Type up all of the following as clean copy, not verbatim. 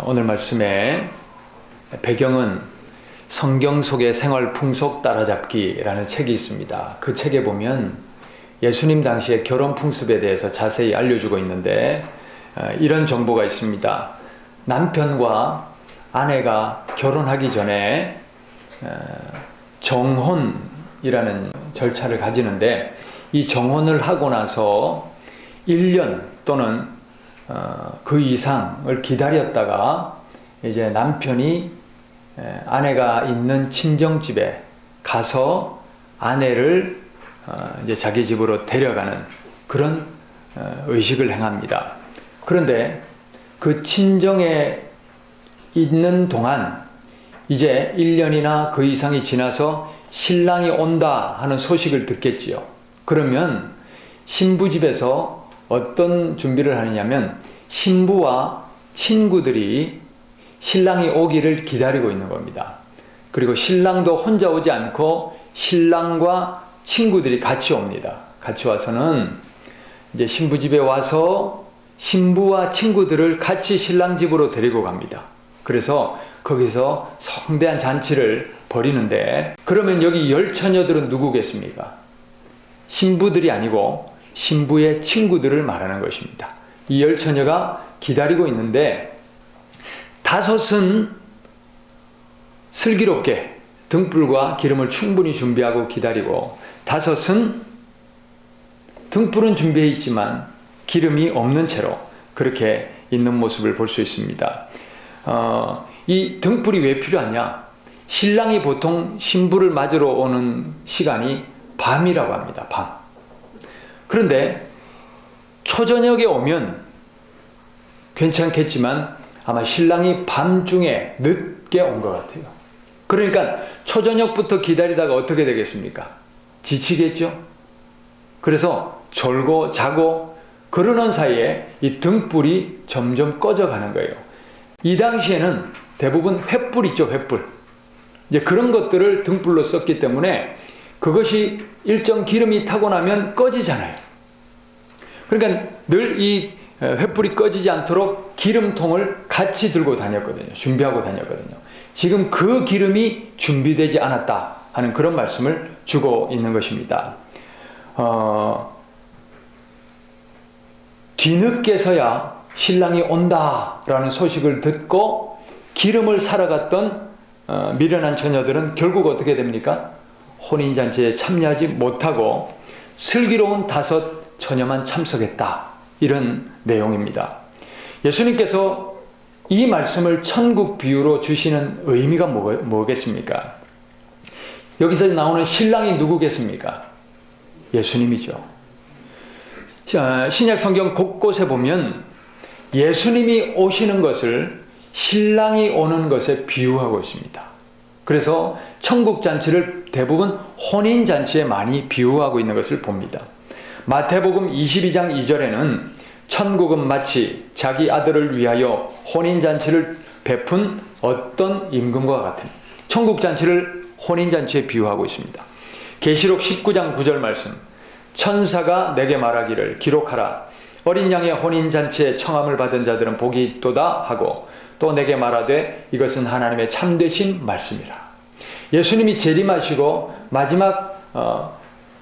오늘 말씀의 배경은 성경 속의 생활 풍속 따라잡기라는 책이 있습니다. 그 책에 보면 예수님 당시의 결혼 풍습에 대해서 자세히 알려주고 있는데 이런 정보가 있습니다. 남편과 아내가 결혼하기 전에 정혼이라는 절차를 가지는데, 이 정혼을 하고 나서 1년 또는 그 이상을 기다렸다가 이제 남편이 아내가 있는 친정집에 가서 아내를 이제 자기 집으로 데려가는 그런 의식을 행합니다. 그런데 그 친정에 있는 동안 이제 1년이나 그 이상이 지나서 신랑이 온다 하는 소식을 듣겠지요. 그러면 신부 집에서 어떤 준비를 하느냐면, 신부와 친구들이 신랑이 오기를 기다리고 있는 겁니다. 그리고 신랑도 혼자 오지 않고 신랑과 친구들이 같이 옵니다. 같이 와서는 이제 신부 집에 와서 신부와 친구들을 같이 신랑 집으로 데리고 갑니다. 그래서 거기서 성대한 잔치를 벌이는데, 그러면 여기 열처녀들은 누구겠습니까? 신부들이 아니고 신부의 친구들을 말하는 것입니다. 이 열처녀가 기다리고 있는데, 5은 슬기롭게 등불과 기름을 충분히 준비하고 기다리고, 5은 등불은 준비해 있지만 기름이 없는 채로 그렇게 있는 모습을 볼 수 있습니다. 이 등불이 왜 필요하냐? 신랑이 보통 신부를 맞으러 오는 시간이 밤이라고 합니다. 밤. 그런데 초저녁에 오면 괜찮겠지만 아마 신랑이 밤중에 늦게 온 것 같아요. 그러니까 초저녁부터 기다리다가 어떻게 되겠습니까? 지치겠죠? 그래서 졸고 자고 그러는 사이에 이 등불이 점점 꺼져가는 거예요. 이 당시에는 대부분 횃불 있죠, 횃불. 이제 그런 것들을 등불로 썼기 때문에 그것이 일정 기름이 타고 나면 꺼지잖아요. 그러니까 늘 이 횃불이 꺼지지 않도록 기름통을 같이 들고 다녔거든요. 준비하고 다녔거든요. 지금 그 기름이 준비되지 않았다 하는 그런 말씀을 주고 있는 것입니다. 뒤늦게서야 신랑이 온다라는 소식을 듣고 기름을 사러 갔던 미련한 처녀들은 결국 어떻게 됩니까? 혼인잔치에 참여하지 못하고 슬기로운 5 처녀만 참석했다, 이런 내용입니다. 예수님께서 이 말씀을 천국 비유로 주시는 의미가 뭐겠습니까? 여기서 나오는 신랑이 누구겠습니까? 예수님이죠. 신약 성경 곳곳에 보면 예수님이 오시는 것을 신랑이 오는 것에 비유하고 있습니다. 그래서 천국 잔치를 대부분 혼인 잔치에 많이 비유하고 있는 것을 봅니다. 마태복음 22장 2절에는 천국은 마치 자기 아들을 위하여 혼인 잔치를 베푼 어떤 임금과 같은, 천국 잔치를 혼인 잔치에 비유하고 있습니다. 계시록 19장 9절 말씀, 천사가 내게 말하기를 기록하라, 어린 양의 혼인 잔치에 청함을 받은 자들은 복이 있도다 하고, 또 내게 말하되 이것은 하나님의 참되신 말씀이라. 예수님이 재림하시고 마지막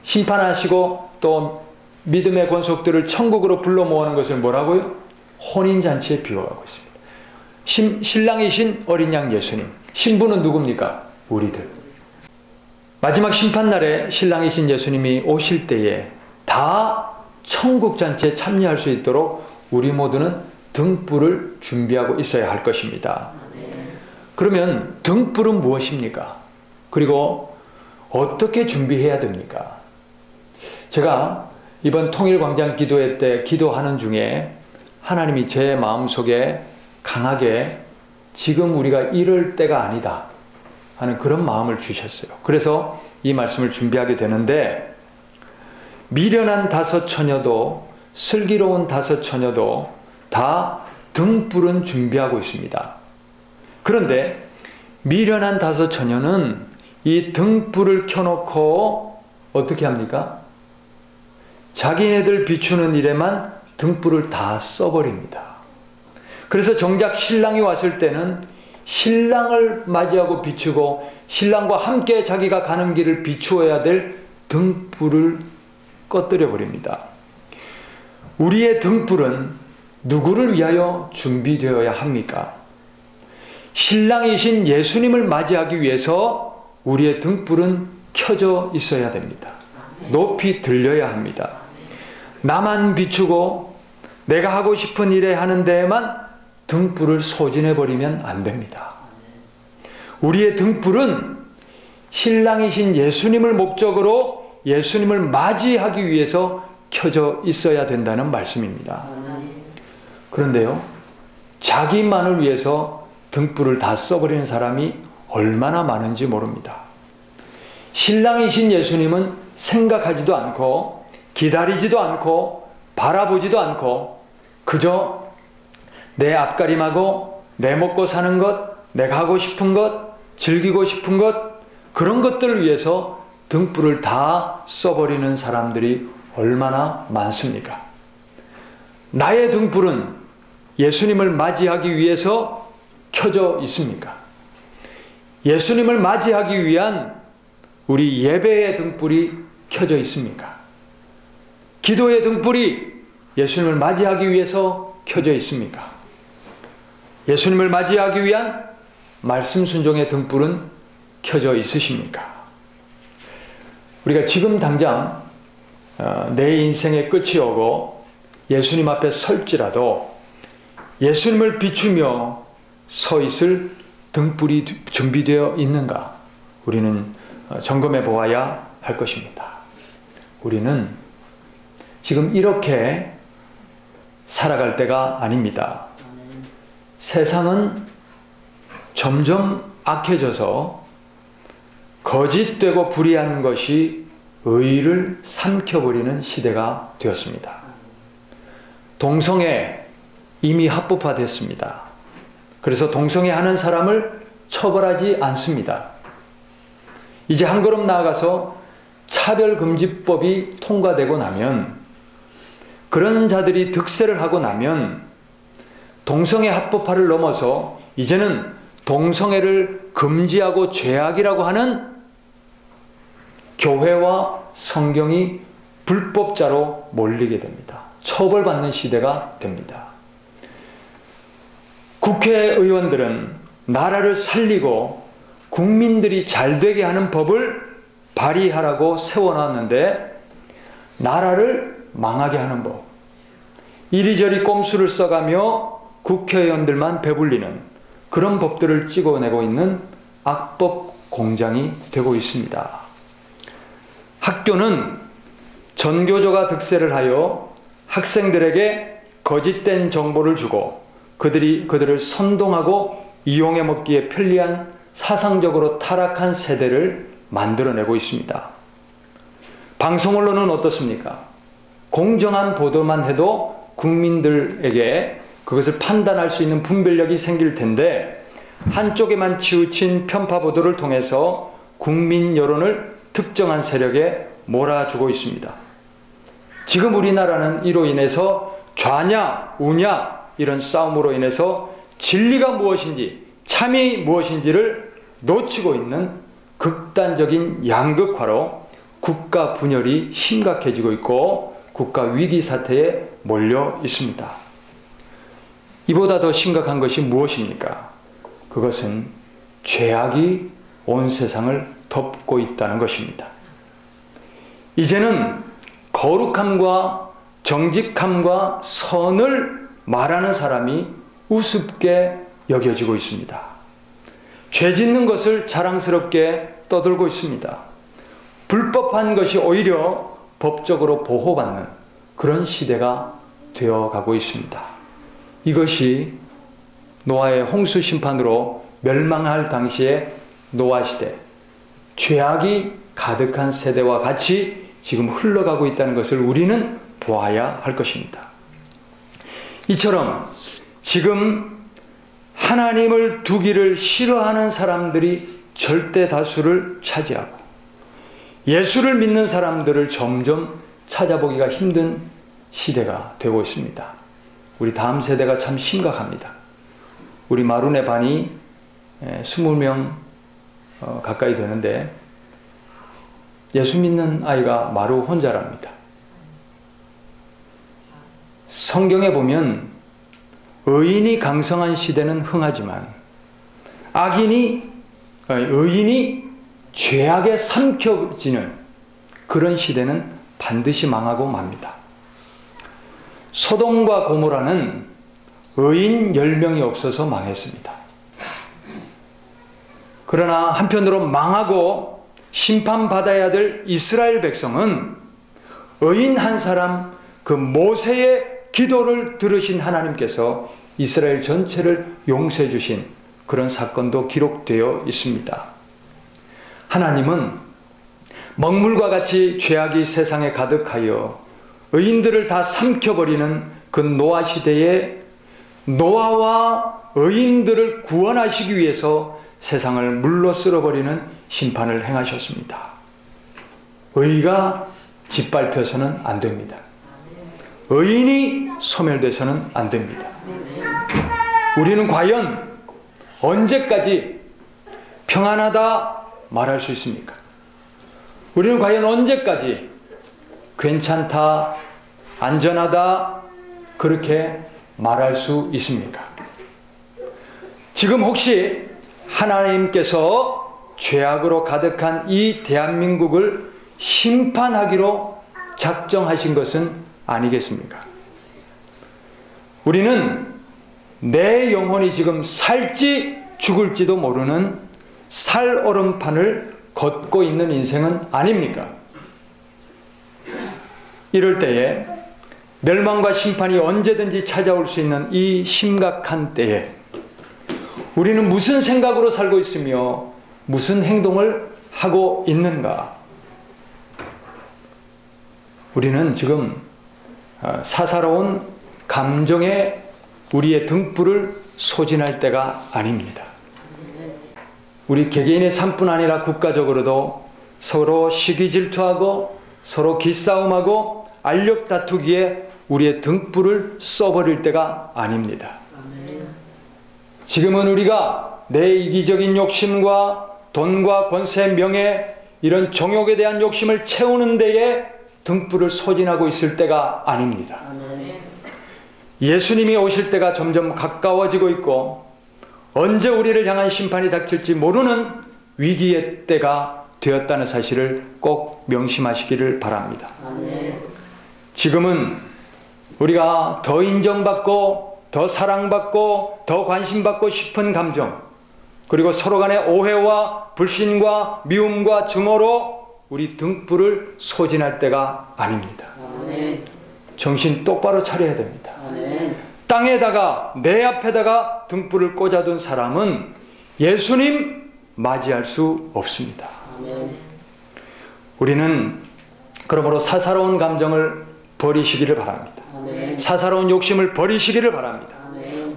심판하시고 또 믿음의 권속들을 천국으로 불러 모으는 것을 뭐라고요? 혼인잔치에 비유하고 있습니다. 신랑이신 어린 양 예수님, 신부는 누굽니까? 우리들. 마지막 심판날에 신랑이신 예수님이 오실 때에 다 천국잔치에 참여할 수 있도록 우리 모두는 등불을 준비하고 있어야 할 것입니다. 그러면 등불은 무엇입니까? 그리고 어떻게 준비해야 됩니까? 제가 이번 통일광장 기도회 때 기도하는 중에 하나님이 제 마음속에 강하게 지금 우리가 이럴 때가 아니다 하는 그런 마음을 주셨어요. 그래서 이 말씀을 준비하게 되는데, 미련한 5 처녀도 슬기로운 5 처녀도 다 등불은 준비하고 있습니다. 그런데 미련한 5 처녀는 이 등불을 켜놓고 어떻게 합니까? 자기네들 비추는 일에만 등불을 다 써버립니다. 그래서 정작 신랑이 왔을 때는 신랑을 맞이하고 비추고 신랑과 함께 자기가 가는 길을 비추어야 될 등불을 꺼뜨려 버립니다. 우리의 등불은 누구를 위하여 준비되어야 합니까? 신랑이신 예수님을 맞이하기 위해서 우리의 등불은 켜져 있어야 됩니다. 높이 들려야 합니다. 나만 비추고 내가 하고 싶은 일에 하는 데에만 등불을 소진해 버리면 안 됩니다. 우리의 등불은 신랑이신 예수님을 목적으로 예수님을 맞이하기 위해서 켜져 있어야 된다는 말씀입니다. 그런데요, 자기만을 위해서 등불을 다 써버리는 사람이 얼마나 많은지 모릅니다. 신랑이신 예수님은 생각하지도 않고 기다리지도 않고 바라보지도 않고 그저 내 앞가림하고 내 먹고 사는 것, 내가 하고 싶은 것, 즐기고 싶은 것, 그런 것들을 위해서 등불을 다 써버리는 사람들이 얼마나 많습니까? 나의 등불은 예수님을 맞이하기 위해서 켜져 있습니까? 예수님을 맞이하기 위한 우리 예배의 등불이 켜져 있습니까? 기도의 등불이 예수님을 맞이하기 위해서 켜져 있습니까? 예수님을 맞이하기 위한 말씀 순종의 등불은 켜져 있으십니까? 우리가 지금 당장 내 인생의 끝이 오고 예수님 앞에 설지라도 예수님을 비추며 서 있을 등불이 준비되어 있는가? 우리는 점검해 보아야 할 것입니다. 우리는 지금 이렇게 살아갈 때가 아닙니다. 세상은 점점 악해져서 거짓되고 불의한 것이 의를 삼켜버리는 시대가 되었습니다. 동성애 이미 합법화됐습니다. 그래서 동성애 하는 사람을 처벌하지 않습니다. 이제 한 걸음 나아가서 차별금지법이 통과되고 나면, 그런 자들이 득세를 하고 나면 동성애 합법화를 넘어서 이제는 동성애를 금지하고 죄악이라고 하는 교회와 성경이 불법자로 몰리게 됩니다. 처벌받는 시대가 됩니다. 국회의원들은 나라를 살리고 국민들이 잘되게 하는 법을 발의하라고 세워놨는데 나라를 망하게 하는 법, 이리저리 꼼수를 써가며 국회의원들만 배불리는 그런 법들을 찍어내고 있는 악법 공장이 되고 있습니다. 학교는 전교조가 득세를 하여 학생들에게 거짓된 정보를 주고 그들을 선동하고 이용해 먹기에 편리한 사상적으로 타락한 세대를 만들어내고 있습니다. 방송 언론은 어떻습니까? 공정한 보도만 해도 국민들에게 그것을 판단할 수 있는 분별력이 생길 텐데 한쪽에만 치우친 편파 보도를 통해서 국민 여론을 특정한 세력에 몰아주고 있습니다. 지금 우리나라는 이로 인해서 좌냐 우냐 이런 싸움으로 인해서 진리가 무엇인지 참이 무엇인지를 놓치고 있는 극단적인 양극화로 국가 분열이 심각해지고 있고 국가 위기 사태에 몰려 있습니다. 이보다 더 심각한 것이 무엇입니까? 그것은 죄악이 온 세상을 덮고 있다는 것입니다. 이제는 거룩함과 정직함과 선을 말하는 사람이 우습게 여겨지고 있습니다. 죄 짓는 것을 자랑스럽게 떠들고 있습니다. 불법한 것이 오히려 법적으로 보호받는 그런 시대가 되어가고 있습니다. 이것이 노아의 홍수 심판으로 멸망할 당시의 노아 시대, 죄악이 가득한 세대와 같이 지금 흘러가고 있다는 것을 우리는 보아야 할 것입니다. 이처럼 지금 하나님을 두기를 싫어하는 사람들이 절대 다수를 차지하고 예수를 믿는 사람들을 점점 찾아보기가 힘든 시대가 되고 있습니다. 우리 다음 세대가 참 심각합니다. 우리 마룬의 반이 20명 가까이 되는데 예수 믿는 아이가 마루 혼자랍니다. 성경에 보면 의인이 강성한 시대는 흥하지만 의인이 죄악에 삼켜지는 그런 시대는 반드시 망하고 맙니다. 소돔과 고모라는 의인 10명이 없어서 망했습니다. 그러나 한편으로 망하고 심판받아야 될 이스라엘 백성은 의인 한 사람, 그 모세의 기도를 들으신 하나님께서 이스라엘 전체를 용서해 주신 그런 사건도 기록되어 있습니다. 하나님은 먹물과 같이 죄악이 세상에 가득하여 의인들을 다 삼켜버리는 그 노아 시대에 노아와 의인들을 구원하시기 위해서 세상을 물로 쓸어버리는 심판을 행하셨습니다. 의가 짓밟혀서는 안 됩니다. 의인이 소멸돼서는 안 됩니다. 우리는 과연 언제까지 평안하다 말할 수 있습니까? 우리는 과연 언제까지 괜찮다, 안전하다 그렇게 말할 수 있습니까? 지금 혹시 하나님께서 죄악으로 가득한 이 대한민국을 심판하기로 작정하신 것은 아니겠습니까? 우리는 내 영혼이 지금 살지 죽을지도 모르는 살얼음판을 걷고 있는 인생은 아닙니까? 이럴 때에 멸망과 심판이 언제든지 찾아올 수 있는 이 심각한 때에 우리는 무슨 생각으로 살고 있으며 무슨 행동을 하고 있는가? 우리는 지금 사사로운 감정에 우리의 등불을 소진할 때가 아닙니다. 우리 개개인의 삶뿐 아니라 국가적으로도 서로 시기 질투하고 서로 기싸움하고 알력 다투기에 우리의 등불을 써버릴 때가 아닙니다. 지금은 우리가 내 이기적인 욕심과 돈과 권세, 명예 이런 정욕에 대한 욕심을 채우는 데에 등불을 소진하고 있을 때가 아닙니다. 예수님이 오실 때가 점점 가까워지고 있고 언제 우리를 향한 심판이 닥칠지 모르는 위기의 때가 되었다는 사실을 꼭 명심하시기를 바랍니다. 지금은 우리가 더 인정받고 더 사랑받고 더 관심받고 싶은 감정 그리고 서로 간의 오해와 불신과 미움과 증오로 우리 등불을 소진할 때가 아닙니다. 정신 똑바로 차려야 됩니다. 땅에다가 내 앞에다가 등불을 꽂아둔 사람은 예수님 맞이할 수 없습니다. 우리는 그러므로 사사로운 감정을 버리시기를 바랍니다. 사사로운 욕심을 버리시기를 바랍니다.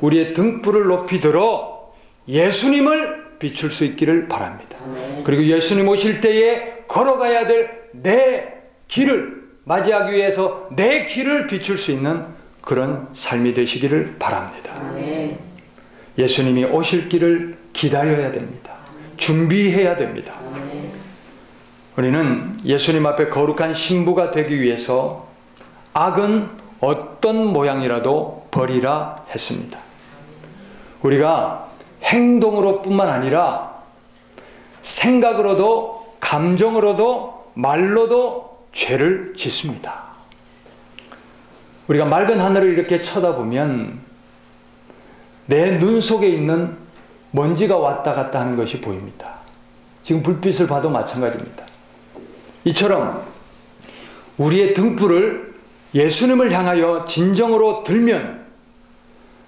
우리의 등불을 높이 들어 예수님을 비출 수 있기를 바랍니다. 그리고 예수님 오실 때에 걸어가야 될 내 길을 맞이하기 위해서 내 길을 비출 수 있는 그런 삶이 되시기를 바랍니다. 예수님이 오실 길을 기다려야 됩니다. 준비해야 됩니다. 우리는 예수님 앞에 거룩한 신부가 되기 위해서 악은 어떤 모양이라도 버리라 했습니다. 우리가 행동으로 뿐만 아니라 생각으로도 감정으로도 말로도 죄를 짓습니다. 우리가 맑은 하늘을 이렇게 쳐다보면 내 눈 속에 있는 먼지가 왔다 갔다 하는 것이 보입니다. 지금 불빛을 봐도 마찬가지입니다. 이처럼 우리의 등불을 예수님을 향하여 진정으로 들면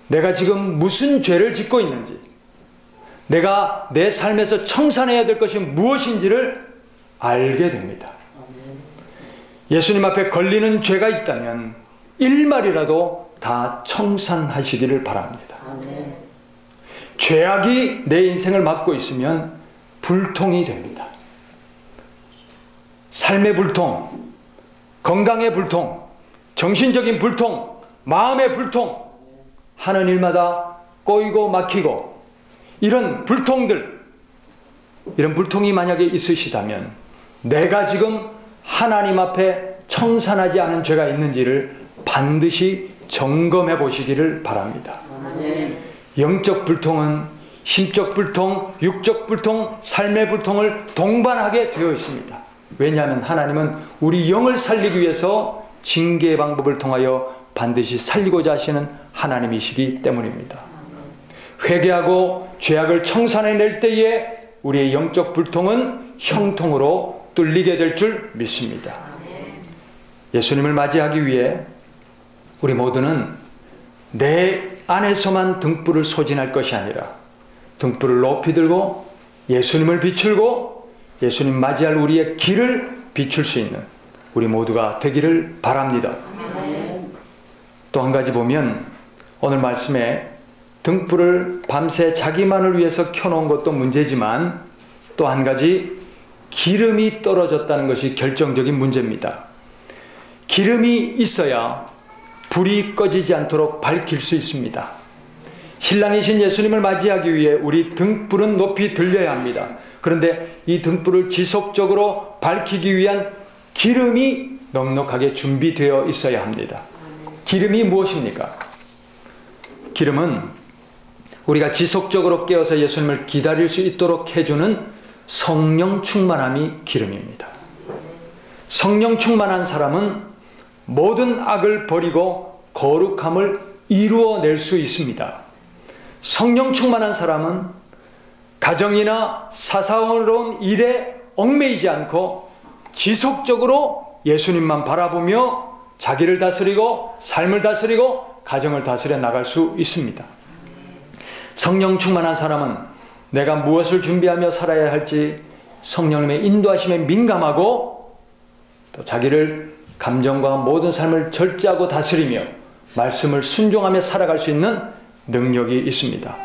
내가 지금 무슨 죄를 짓고 있는지 내가 내 삶에서 청산해야 될 것이 무엇인지를 알게 됩니다. 예수님 앞에 걸리는 죄가 있다면 일말이라도 다 청산하시기를 바랍니다. 죄악이 내 인생을 막고 있으면 불통이 됩니다. 삶의 불통, 건강의 불통, 정신적인 불통, 마음의 불통, 하는 일마다 꼬이고 막히고 이런 불통들, 이런 불통이 만약에 있으시다면 내가 지금 하나님 앞에 청산하지 않은 죄가 있는지를 반드시 점검해 보시기를 바랍니다. 영적 불통은 심적 불통, 육적 불통, 삶의 불통을 동반하게 되어 있습니다. 왜냐하면 하나님은 우리 영을 살리기 위해서 징계의 방법을 통하여 반드시 살리고자 하시는 하나님이시기 때문입니다. 회개하고 죄악을 청산해낼 때에 우리의 영적 불통은 형통으로 뚫리게 될 줄 믿습니다. 예수님을 맞이하기 위해 우리 모두는 내 안에서만 등불을 소진할 것이 아니라 등불을 높이 들고 예수님을 비추고 예수님 맞이할 우리의 길을 비출 수 있는 우리 모두가 되기를 바랍니다. 또 한 가지 보면 오늘 말씀에 등불을 밤새 자기만을 위해서 켜놓은 것도 문제지만 또 한 가지 기름이 떨어졌다는 것이 결정적인 문제입니다. 기름이 있어야 불이 꺼지지 않도록 밝힐 수 있습니다. 신랑이신 예수님을 맞이하기 위해 우리 등불은 높이 들려야 합니다. 그런데 이 등불을 지속적으로 밝히기 위한 기름이 넉넉하게 준비되어 있어야 합니다. 기름이 무엇입니까? 기름은 우리가 지속적으로 깨어서 예수님을 기다릴 수 있도록 해주는 성령 충만함이 기름입니다. 성령 충만한 사람은 모든 악을 버리고 거룩함을 이루어낼 수 있습니다. 성령 충만한 사람은 가정이나 사사로운 일에 얽매이지 않고 지속적으로 예수님만 바라보며 자기를 다스리고 삶을 다스리고 가정을 다스려 나갈 수 있습니다. 성령 충만한 사람은 내가 무엇을 준비하며 살아야 할지 성령님의 인도하심에 민감하고 또 자기를 감정과 모든 삶을 절제하고 다스리며 말씀을 순종하며 살아갈 수 있는 능력이 있습니다.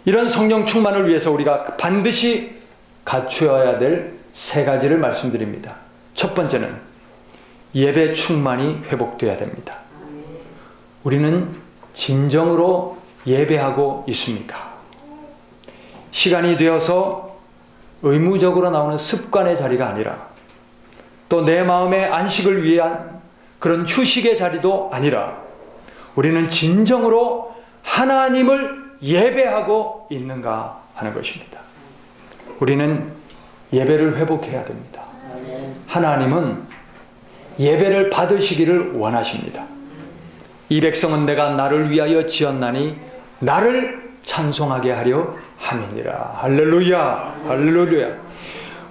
이런 성령 충만을 위해서 우리가 반드시 갖추어야 될 세 가지를 말씀드립니다. 첫 번째는 예배 충만이 회복되어야 됩니다. 우리는 진정으로 예배하고 있습니까? 시간이 되어서 의무적으로 나오는 습관의 자리가 아니라 또 내 마음의 안식을 위한 그런 휴식의 자리도 아니라 우리는 진정으로 하나님을 예배하고 있는가 하는 것입니다. 우리는 예배를 회복해야 됩니다. 하나님은 예배를 받으시기를 원하십니다. 이 백성은 내가 나를 위하여 지었나니 나를 찬송하게 하려 함이니라. 할렐루야, 할렐루야.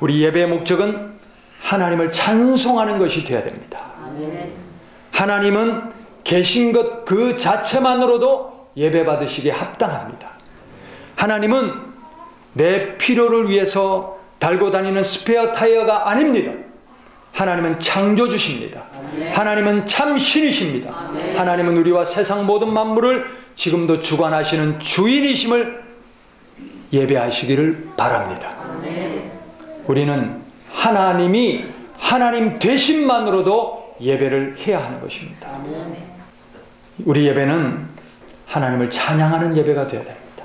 우리 예배의 목적은 하나님을 찬송하는 것이 되어야 됩니다. 하나님은 계신 것 그 자체만으로도 예배 받으시기에 합당합니다. 하나님은 내 필요를 위해서 달고 다니는 스페어 타이어가 아닙니다. 하나님은 창조주십니다. 하나님은 참 신이십니다. 하나님은 우리와 세상 모든 만물을 지금도 주관하시는 주인이심을 예배하시기를 바랍니다. 우리는 하나님이 하나님 되심만으로도 예배를 해야 하는 것입니다. 우리 예배는 하나님을 찬양하는 예배가 되어야 됩니다.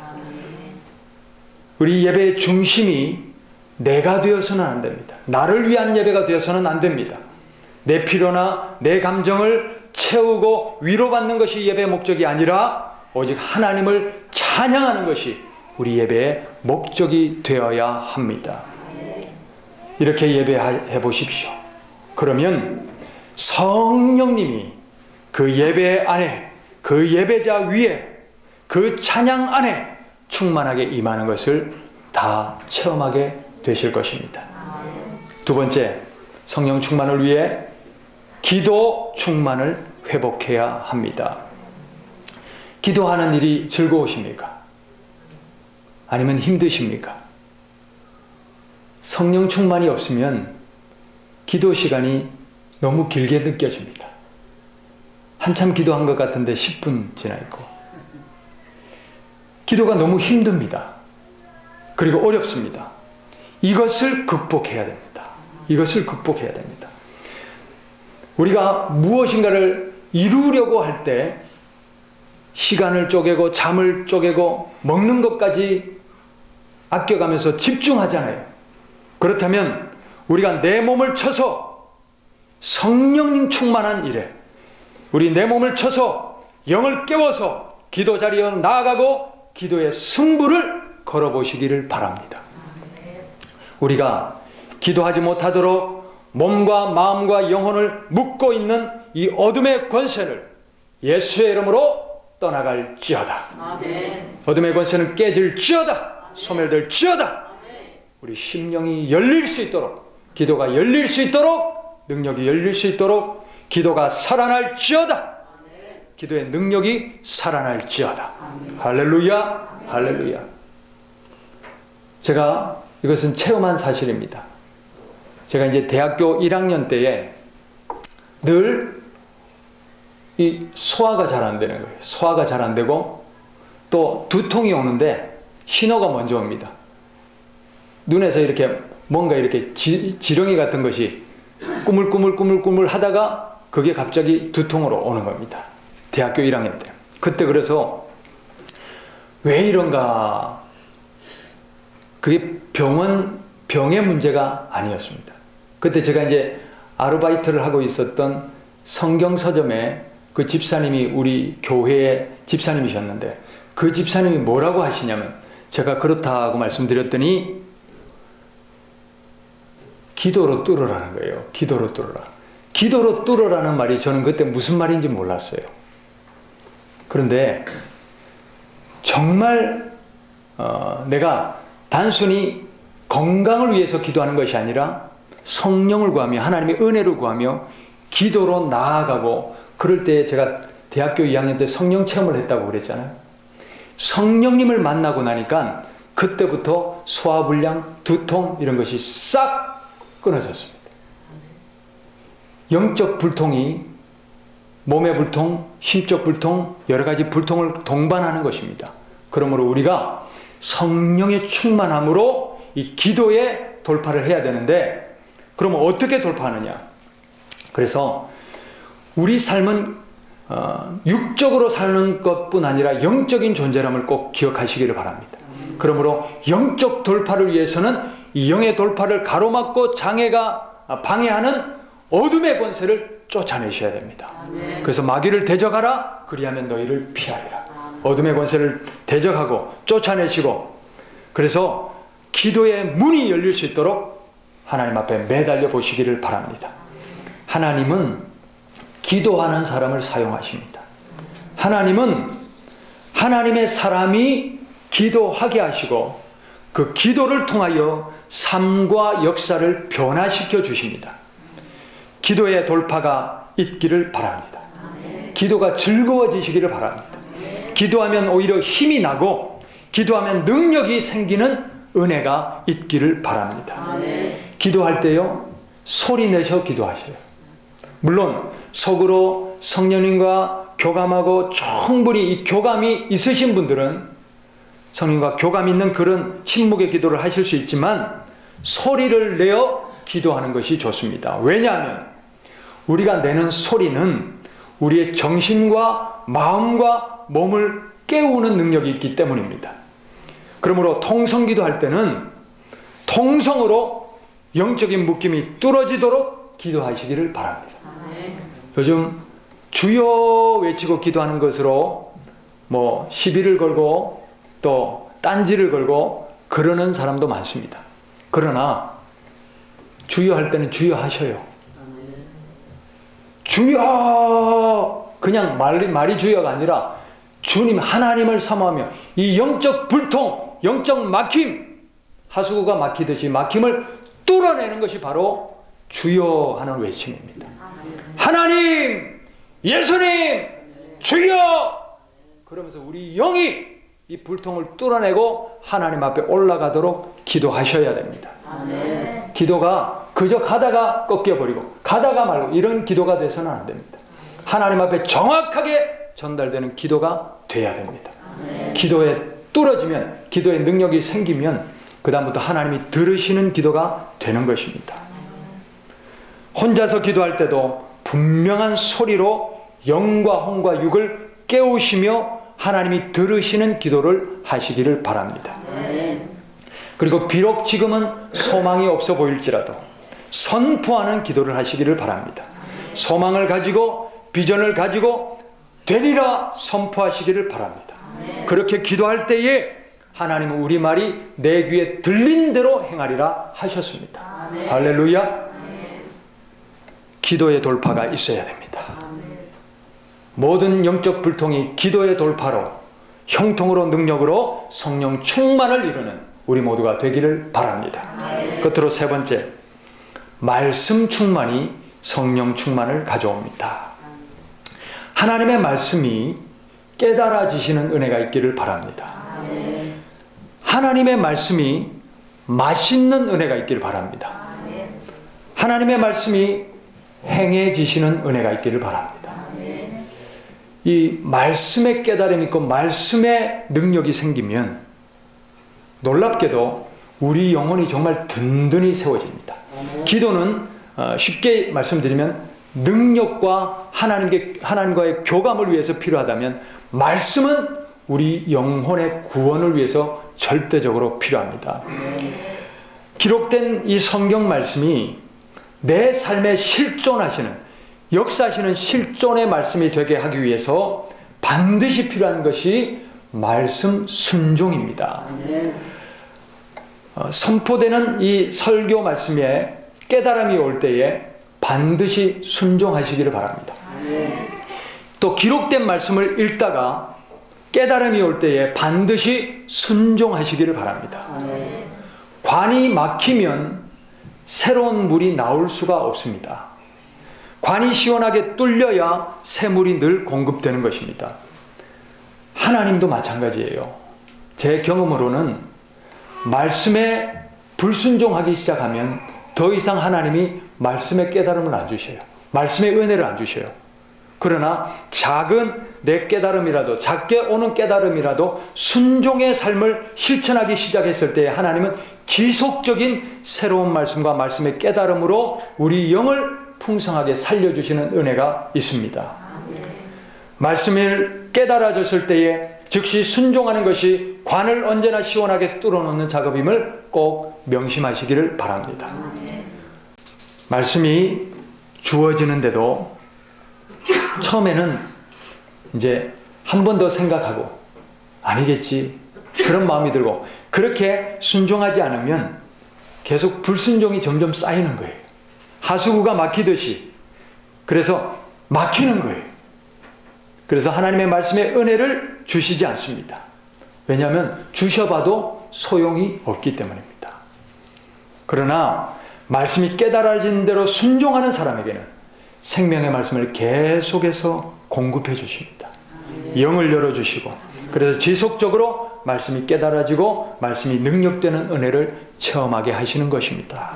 우리 예배의 중심이 내가 되어서는 안 됩니다. 나를 위한 예배가 되어서는 안 됩니다. 내 필요나 내 감정을 채우고 위로받는 것이 예배의 목적이 아니라 오직 하나님을 찬양하는 것이 우리 예배의 목적이 되어야 합니다. 이렇게 예배해 보십시오. 그러면 성령님이 그 예배 안에, 그 예배자 위에, 그 찬양 안에 충만하게 임하는 것을 다 체험하게 되실 것입니다. 두 번째, 성령 충만을 위해 기도 충만을 회복해야 합니다. 기도하는 일이 즐거우십니까? 아니면 힘드십니까? 성령 충만이 없으면 기도 시간이 너무 길게 느껴집니다. 한참 기도한 것 같은데 10분 지나 있고, 기도가 너무 힘듭니다. 그리고 어렵습니다. 이것을 극복해야 됩니다. 이것을 극복해야 됩니다. 우리가 무엇인가를 이루려고 할 때 시간을 쪼개고 잠을 쪼개고 먹는 것까지 아껴가면서 집중하잖아요. 그렇다면 우리가 내 몸을 쳐서 성령님 충만한 일에, 우리 내 몸을 쳐서 영을 깨워서 기도 자리에 나아가고 기도의 승부를 걸어보시기를 바랍니다. 우리가 기도하지 못하도록 몸과 마음과 영혼을 묶고 있는 이 어둠의 권세를 예수의 이름으로 떠나갈지어다. 아멘. 어둠의 권세는 깨질지어다. 소멸될지어다. 우리 심령이 열릴 수 있도록, 기도가 열릴 수 있도록, 능력이 열릴 수 있도록 기도가 살아날지어다. 기도의 능력이 살아날지어다. 할렐루야, 할렐루야. 제가 이것은 체험한 사실입니다. 제가 이제 대학교 1학년 때에 늘 이 소화가 잘 안 되는 거예요. 소화가 잘 안 되고 또 두통이 오는데 신호가 먼저 옵니다. 눈에서 이렇게 뭔가 이렇게 지렁이 같은 것이 꾸물꾸물 하다가 그게 갑자기 두통으로 오는 겁니다. 대학교 1학년 때. 그때 그래서 왜 이런가? 그게 병의 문제가 아니었습니다. 그때 제가 이제 아르바이트를 하고 있었던 성경 서점에 그 집사님이 우리 교회의 집사님이셨는데 그 집사님이 뭐라고 하시냐면 제가 그렇다고 말씀드렸더니 기도로 뚫으라는 거예요. 기도로 뚫으라. 기도로 뚫으라는 말이 저는 그때 무슨 말인지 몰랐어요. 그런데 정말 내가 단순히 건강을 위해서 기도하는 것이 아니라 성령을 구하며 하나님의 은혜를 구하며 기도로 나아가고, 그럴 때 제가 대학교 2학년 때 성령 체험을 했다고 그랬잖아요. 성령님을 만나고 나니까 그때부터 소화불량, 두통 이런 것이 싹 끊어졌습니다. 영적 불통이 몸의 불통, 심적 불통, 여러 가지 불통을 동반하는 것입니다. 그러므로 우리가 성령의 충만함으로 이 기도에 돌파를 해야 되는데, 그러면 어떻게 돌파하느냐? 그래서 우리 삶은 육적으로 사는 것뿐 아니라 영적인 존재감을 꼭 기억하시기를 바랍니다. 그러므로 영적 돌파를 위해서는 이 영의 돌파를 가로막고 장애가 방해하는 어둠의 권세를 쫓아내셔야 됩니다. 그래서 마귀를 대적하라, 그리하면 너희를 피하리라. 어둠의 권세를 대적하고 쫓아내시고, 그래서 기도의 문이 열릴 수 있도록 하나님 앞에 매달려 보시기를 바랍니다. 하나님은 기도하는 사람을 사용하십니다. 하나님은 하나님의 사람이 기도하게 하시고 그 기도를 통하여 삶과 역사를 변화시켜 주십니다. 기도의 돌파가 있기를 바랍니다. 기도가 즐거워지시기를 바랍니다. 기도하면 오히려 힘이 나고 기도하면 능력이 생기는 은혜가 있기를 바랍니다. 기도할 때요, 소리 내셔 기도하셔요. 물론 속으로 성령님과 교감하고 충분히 이 교감이 있으신 분들은 성령님과 교감 있는 그런 침묵의 기도를 하실 수 있지만 소리를 내어 기도하는 것이 좋습니다. 왜냐하면 우리가 내는 소리는 우리의 정신과 마음과 몸을 깨우는 능력이 있기 때문입니다. 그러므로 통성기도 할 때는 통성으로 영적인 묶임이 뚫어지도록 기도하시기를 바랍니다. 요즘 주여 외치고 기도하는 것으로 뭐 시비를 걸고 또 딴지를 걸고 그러는 사람도 많습니다. 그러나 주여 할 때는 주여 하셔요. 주여, 그냥 말이 주여가 아니라 주님 하나님을 사모하며 이 영적 불통, 영적 막힘, 하수구가 막히듯이 막힘을 뚫어내는 것이 바로 주여 하는 외침입니다. 하나님, 예수님, 주여! 그러면서 우리 영이 이 불통을 뚫어내고 하나님 앞에 올라가도록 기도하셔야 됩니다. 아멘. 기도가 그저 가다가 꺾여버리고 가다가 말고 이런 기도가 돼서는 안 됩니다. 하나님 앞에 정확하게 전달되는 기도가 돼야 됩니다. 아멘. 기도에 뚫어지면, 기도의 능력이 생기면 그 다음부터 하나님이 들으시는 기도가 되는 것입니다. 혼자서 기도할 때도 분명한 소리로 영과 혼과 육을 깨우시며 하나님이 들으시는 기도를 하시기를 바랍니다. 그리고 비록 지금은 소망이 없어 보일지라도 선포하는 기도를 하시기를 바랍니다. 소망을 가지고 비전을 가지고 되리라 선포하시기를 바랍니다. 그렇게 기도할 때에 하나님은 우리 말이 내 귀에 들린 대로 행하리라 하셨습니다. 할렐루야. 기도의 돌파가 있어야 됩니다. 모든 영적 불통이 기도의 돌파로, 형통으로, 능력으로 성령 충만을 이루는 우리 모두가 되기를 바랍니다. 끝으로 세 번째, 말씀 충만이 성령 충만을 가져옵니다. 하나님의 말씀이 깨달아지시는 은혜가 있기를 바랍니다. 하나님의 말씀이 맛있는 은혜가 있기를 바랍니다. 하나님의 말씀이 행해지시는 은혜가 있기를 바랍니다. 이 말씀의 깨달음이 있고 말씀의 능력이 생기면 놀랍게도 우리 영혼이 정말 든든히 세워집니다. 기도는 쉽게 말씀드리면 능력과 하나님과의 교감을 위해서 필요하다면 말씀은 우리 영혼의 구원을 위해서 절대적으로 필요합니다. 기록된 이 성경 말씀이 내 삶에 실존하시는, 역사하시는 실존의 말씀이 되게 하기 위해서 반드시 필요한 것이 말씀 순종입니다. 선포되는 이 설교 말씀에 깨달음이 올 때에 반드시 순종하시기를 바랍니다. 또 기록된 말씀을 읽다가 깨달음이 올 때에 반드시 순종하시기를 바랍니다. 관이 막히면 새로운 물이 나올 수가 없습니다. 관이 시원하게 뚫려야 새 물이 늘 공급되는 것입니다. 하나님도 마찬가지예요. 제 경험으로는 말씀에 불순종하기 시작하면 더 이상 하나님이 말씀의 깨달음을 안 주셔요. 말씀의 은혜를 안 주셔요. 그러나 작은 내 깨달음이라도, 작게 오는 깨달음이라도 순종의 삶을 실천하기 시작했을 때 하나님은 지속적인 새로운 말씀과 말씀의 깨달음으로 우리 영을 풍성하게 살려주시는 은혜가 있습니다. 말씀을 깨달아졌을 때에 즉시 순종하는 것이 관을 언제나 시원하게 뚫어놓는 작업임을 꼭 명심하시기를 바랍니다. 말씀이 주어지는데도 처음에는 이제 한 번 더 생각하고 아니겠지 그런 마음이 들고 그렇게 순종하지 않으면 계속 불순종이 점점 쌓이는 거예요. 하수구가 막히듯이. 그래서 막히는 거예요. 그래서 하나님의 말씀의 은혜를 주시지 않습니다. 왜냐하면 주셔봐도 소용이 없기 때문입니다. 그러나 말씀이 깨달아진 대로 순종하는 사람에게는 생명의 말씀을 계속해서 공급해 주십니다. 영을 열어주시고 그래서 지속적으로 말씀이 깨달아지고 말씀이 능력되는 은혜를 체험하게 하시는 것입니다.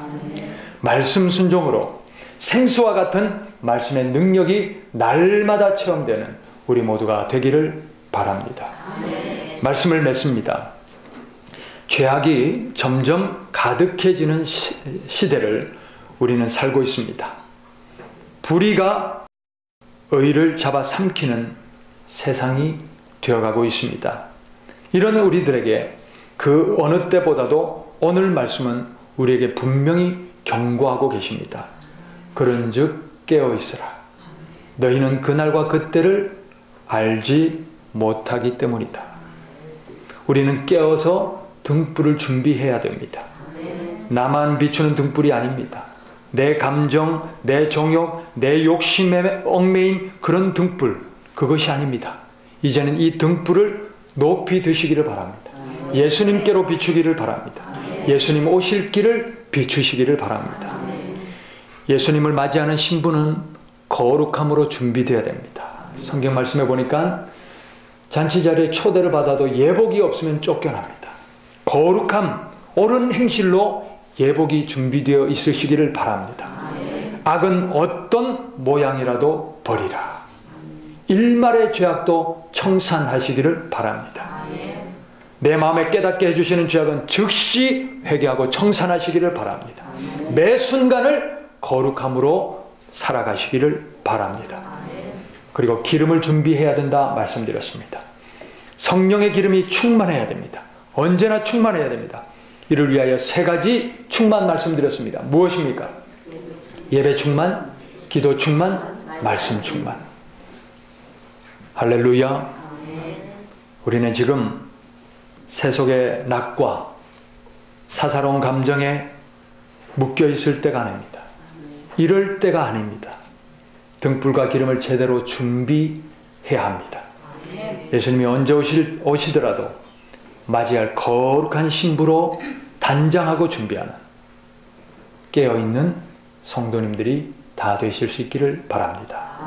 말씀 순종으로 생수와 같은 말씀의 능력이 날마다 체험되는 우리 모두가 되기를 바랍니다. 말씀을 맺습니다. 죄악이 점점 가득해지는 시대를 우리는 살고 있습니다. 불의가 의를 잡아삼키는 세상이 되어가고 있습니다. 이런 우리들에게 그 어느 때보다도 오늘 말씀은 우리에게 분명히 경고하고 계십니다. 그런즉 깨어있으라. 너희는 그날과 그때를 알지 못하기 때문이다. 우리는 깨어서 등불을 준비해야 됩니다. 나만 비추는 등불이 아닙니다. 내 감정, 내 정욕, 내 욕심에 얽매인 그런 등불, 그것이 아닙니다. 이제는 이 등불을 높이 드시기를 바랍니다. 예수님께로 비추기를 바랍니다. 예수님 오실 길을 비추시기를 바랍니다. 예수님을 맞이하는 신부는 거룩함으로 준비되어야 됩니다. 성경 말씀에 보니까 잔치자리에 초대를 받아도 예복이 없으면 쫓겨납니다. 거룩함, 옳은 행실로 예복이 준비되어 있으시기를 바랍니다. 악은 어떤 모양이라도 버리라. 일말의 죄악도 청산하시기를 바랍니다. 내 마음에 깨닫게 해주시는 죄악은 즉시 회개하고 청산하시기를 바랍니다. 매 순간을 거룩함으로 살아가시기를 바랍니다. 그리고 기름을 준비해야 된다 말씀드렸습니다. 성령의 기름이 충만해야 됩니다. 언제나 충만해야 됩니다. 이를 위하여 3가지 충만 말씀드렸습니다. 무엇입니까? 예배 충만, 기도 충만, 말씀 충만. 할렐루야. 우리는 지금 세속의 낙과 사사로운 감정에 묶여 있을 때가 아닙니다. 이럴 때가 아닙니다. 등불과 기름을 제대로 준비해야 합니다. 예수님이 언제 오시더라도 맞이할 거룩한 신부로 단장하고 준비하는 깨어있는 성도님들이 다 되실 수 있기를 바랍니다.